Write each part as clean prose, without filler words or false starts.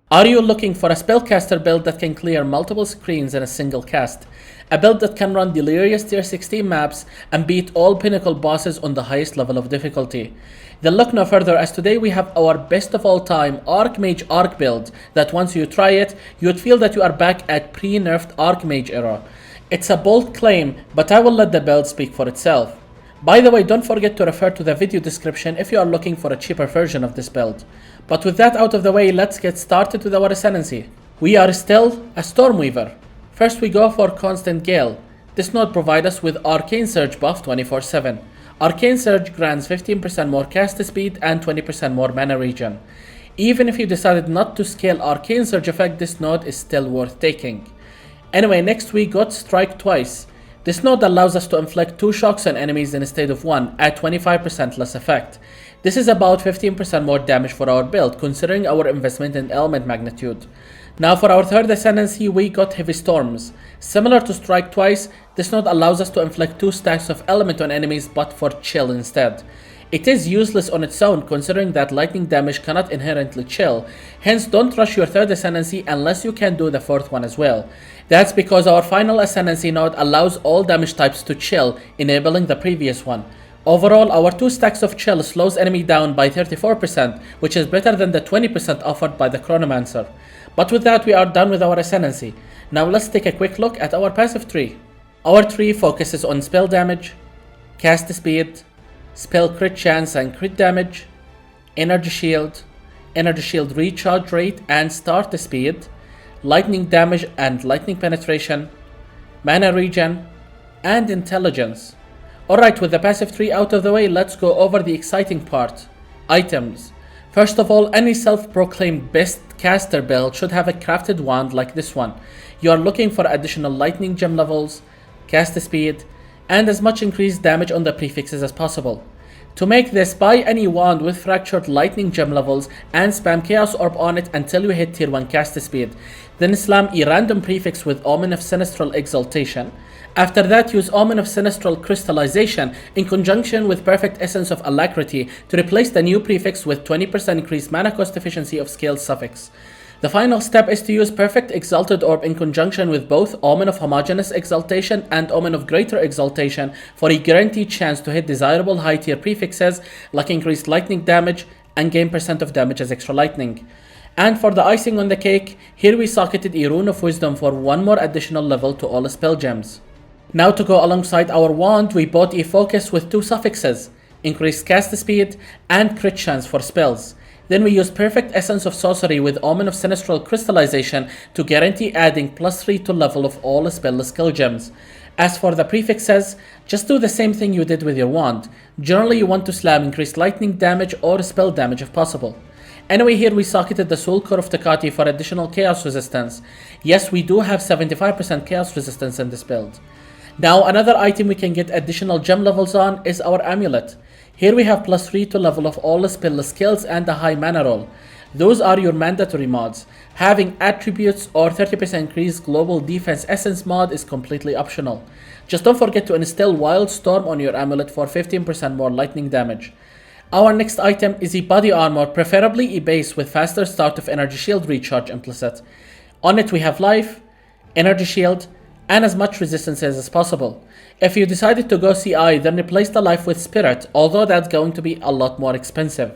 Are you looking for a spellcaster build that can clear multiple screens in a single cast? A build that can run delirious tier 16 maps and beat all pinnacle bosses on the highest level of difficulty? Then look no further, as today we have our best of all time Archmage Arc build that once you try it, you would feel that you are back at pre-nerfed Archmage era. It's a bold claim, but I will let the build speak for itself. By the way, don't forget to refer to the video description if you are looking for a cheaper version of this build. But with that out of the way, let's get started with our Ascendancy. We are still a Stormweaver. First we go for Constant Gale. This node provides us with Arcane Surge buff 24/7. Arcane Surge grants 15% more cast speed and 20% more mana regen. Even if you decided not to scale Arcane Surge effect, this node is still worth taking. Anyway, next we got Strike Twice. This node allows us to inflict 2 shocks on enemies instead of 1 at 25% less effect. This is about 15% more damage for our build, considering our investment in element magnitude. Now for our third Ascendancy, we got Heavy Storms. Similar to Strike Twice, this node allows us to inflict 2 stacks of element on enemies but for chill instead. It is useless on its own, considering that lightning damage cannot inherently chill, hence don't rush your third Ascendancy unless you can do the fourth one as well. That's because our final Ascendancy node allows all damage types to chill, enabling the previous one. Overall, our 2 stacks of chill slows enemy down by 34%, which is better than the 20% offered by the Chronomancer. But with that, we are done with our Ascendancy. Now let's take a quick look at our passive tree. Our tree focuses on spell damage, cast speed, spell crit chance and crit damage, energy shield recharge rate and start speed, lightning damage and lightning penetration, mana regen, and intelligence. Alright, with the passive tree out of the way, let's go over the exciting part. Items. First of all, any self-proclaimed best caster build should have a crafted wand like this one. You are looking for additional lightning gem levels, cast speed, and as much increased damage on the prefixes as possible. To make this, buy any wand with fractured lightning gem levels and spam Chaos Orb on it until you hit tier 1 cast speed. Then slam a random prefix with Omen of Sinistral Exaltation. After that, use Omen of Sinistral Crystallization in conjunction with Perfect Essence of Alacrity to replace the new prefix with 20% increased mana cost efficiency of scaled suffix. The final step is to use Perfect Exalted Orb in conjunction with both Omen of Homogeneous Exaltation and Omen of Greater Exaltation for a guaranteed chance to hit desirable high tier prefixes like increased lightning damage and gain percent of damage as extra lightning. And for the icing on the cake, here we socketed a Rune of Wisdom for 1 more additional level to all spell gems. Now to go alongside our wand, we bought a focus with 2 suffixes, increased cast speed and crit chance for spells. Then we use Perfect Essence of Sorcery with Omen of Sinistral Crystallization to guarantee adding +3 to level of all spell skill gems. As for the prefixes, just do the same thing you did with your wand. Generally you want to slam increased lightning damage or spell damage if possible. Anyway, here we socketed the Soul Core of Takati for additional chaos resistance. Yes, we do have 75% chaos resistance in this build. Now another item we can get additional gem levels on is our amulet. Here we have +3 to level of all spell skills and a high mana roll. Those are your mandatory mods. Having attributes or 30% increased global defense essence mod is completely optional. Just don't forget to install Wild Storm on your amulet for 15% more lightning damage. Our next item is a body armor, preferably a base with faster start of energy shield recharge implicit. On it we have life, energy shield, and as much resistance as possible. If you decided to go CI, then replace the life with Spirit, although that's going to be a lot more expensive.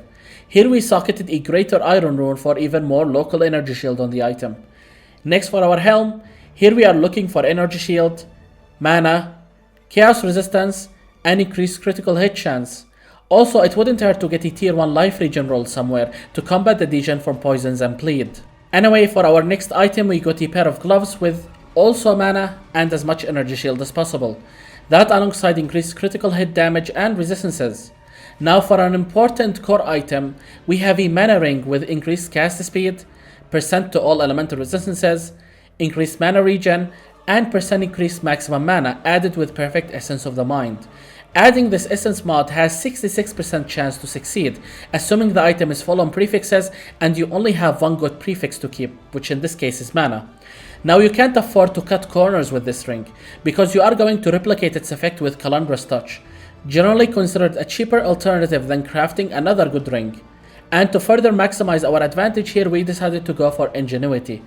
Here we socketed a Greater Iron Rune for even more local energy shield on the item. Next for our helm, here we are looking for energy shield, mana, chaos resistance, and increased critical hit chance. Also, it wouldn't hurt to get a tier 1 life regen roll somewhere to combat the degen from poisons and bleed. Anyway, for our next item we got a pair of gloves with also mana and as much energy shield as possible. That alongside increased critical hit damage and resistances. Now for an important core item, we have a mana ring with increased cast speed, percent to all elemental resistances, increased mana regen, and percent increased maximum mana added with Perfect Essence of the Mind. Adding this essence mod has 66% chance to succeed, assuming the item is full on prefixes and you only have one good prefix to keep, which in this case is mana. Now you can't afford to cut corners with this ring, because you are going to replicate its effect with Calandra's Touch, generally considered a cheaper alternative than crafting another good ring. And to further maximize our advantage here, we decided to go for Ingenuity.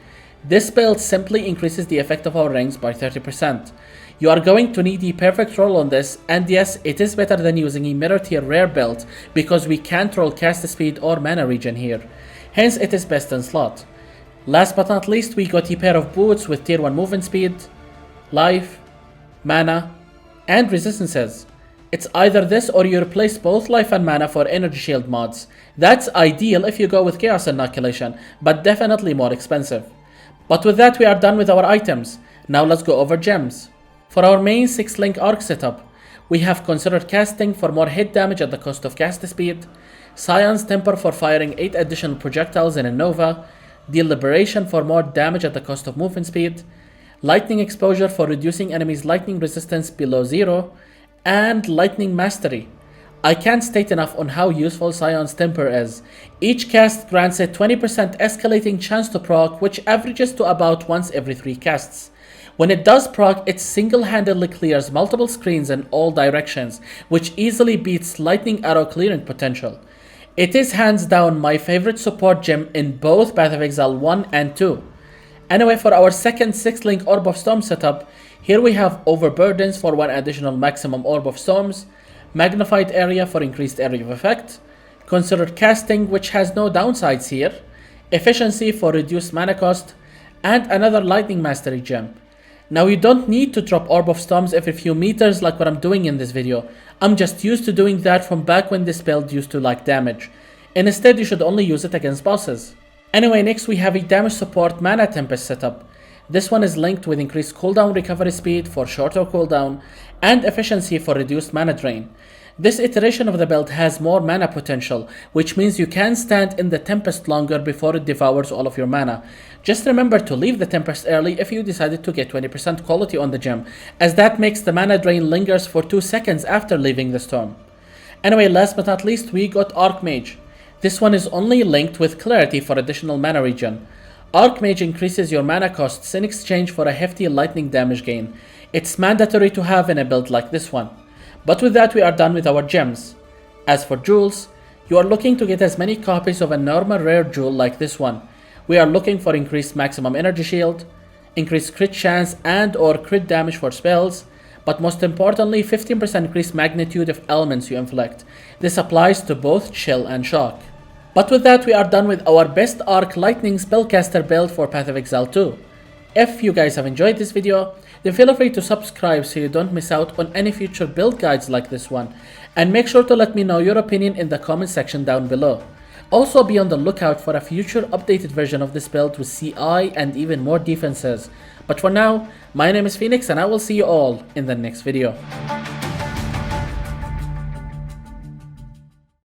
This build simply increases the effect of our rings by 30%. You are going to need the perfect roll on this, and yes, it is better than using a mirror tier rare build because we can't roll cast speed or mana regen here. Hence it is best in slot. Last but not least, we got a pair of boots with tier 1 movement speed, life, mana, and resistances. It's either this or you replace both life and mana for energy shield mods. That's ideal if you go with chaos inoculation, but definitely more expensive. But with that we are done with our items. Now let's go over gems. For our main 6-link arc setup, we have considered casting for more hit damage at the cost of cast speed, Scion's Temper for firing 8 additional projectiles in a Nova, Deliberation for more damage at the cost of movement speed, Lightning Exposure for reducing enemies' lightning resistance below 0, and Lightning Mastery. I can't state enough on how useful Scion's Temper is. Each cast grants a 20% escalating chance to proc, which averages to about once every 3 casts. When it does proc, it single-handedly clears multiple screens in all directions, which easily beats Lightning Arrow clearing potential. It is hands down my favorite support gem in both Path of Exile 1 and 2. Anyway, for our second 6-link Orb of Storm setup, here we have Overburdens for 1 additional maximum Orb of Storms, Magnified Area for increased area of effect, Considered Casting, which has no downsides here, Efficiency for reduced mana cost, and another Lightning Mastery gem. Now you don't need to drop Orb of Storms every few meters like what I'm doing in this video. I'm just used to doing that from back when this build used to like damage. Instead, you should only use it against bosses. Anyway, next we have a damage support Mana Tempest setup. This one is linked with increased cooldown recovery speed for shorter cooldown and efficiency for reduced mana drain. This iteration of the build has more mana potential, which means you can stand in the Tempest longer before it devours all of your mana. Just remember to leave the Tempest early if you decided to get 20% quality on the gem, as that makes the mana drain lingers for 2 seconds after leaving the storm. Anyway, last but not least, we got Archmage. This one is only linked with Clarity for additional mana regen. Archmage increases your mana costs in exchange for a hefty lightning damage gain. It's mandatory to have in a build like this one. But with that we are done with our gems. As for jewels, you are looking to get as many copies of a normal rare jewel like this one. We are looking for increased maximum energy shield, increased crit chance and or crit damage for spells, but most importantly 15% increased magnitude of elements you inflict. This applies to both chill and shock. But with that we are done with our best arc lightning spellcaster build for Path of Exile 2. If you guys have enjoyed this video, then feel free to subscribe so you don't miss out on any future build guides like this one, and make sure to let me know your opinion in the comment section down below. Also be on the lookout for a future updated version of this build with CI and even more defenses. But for now, my name is Phoenix and I will see you all in the next video.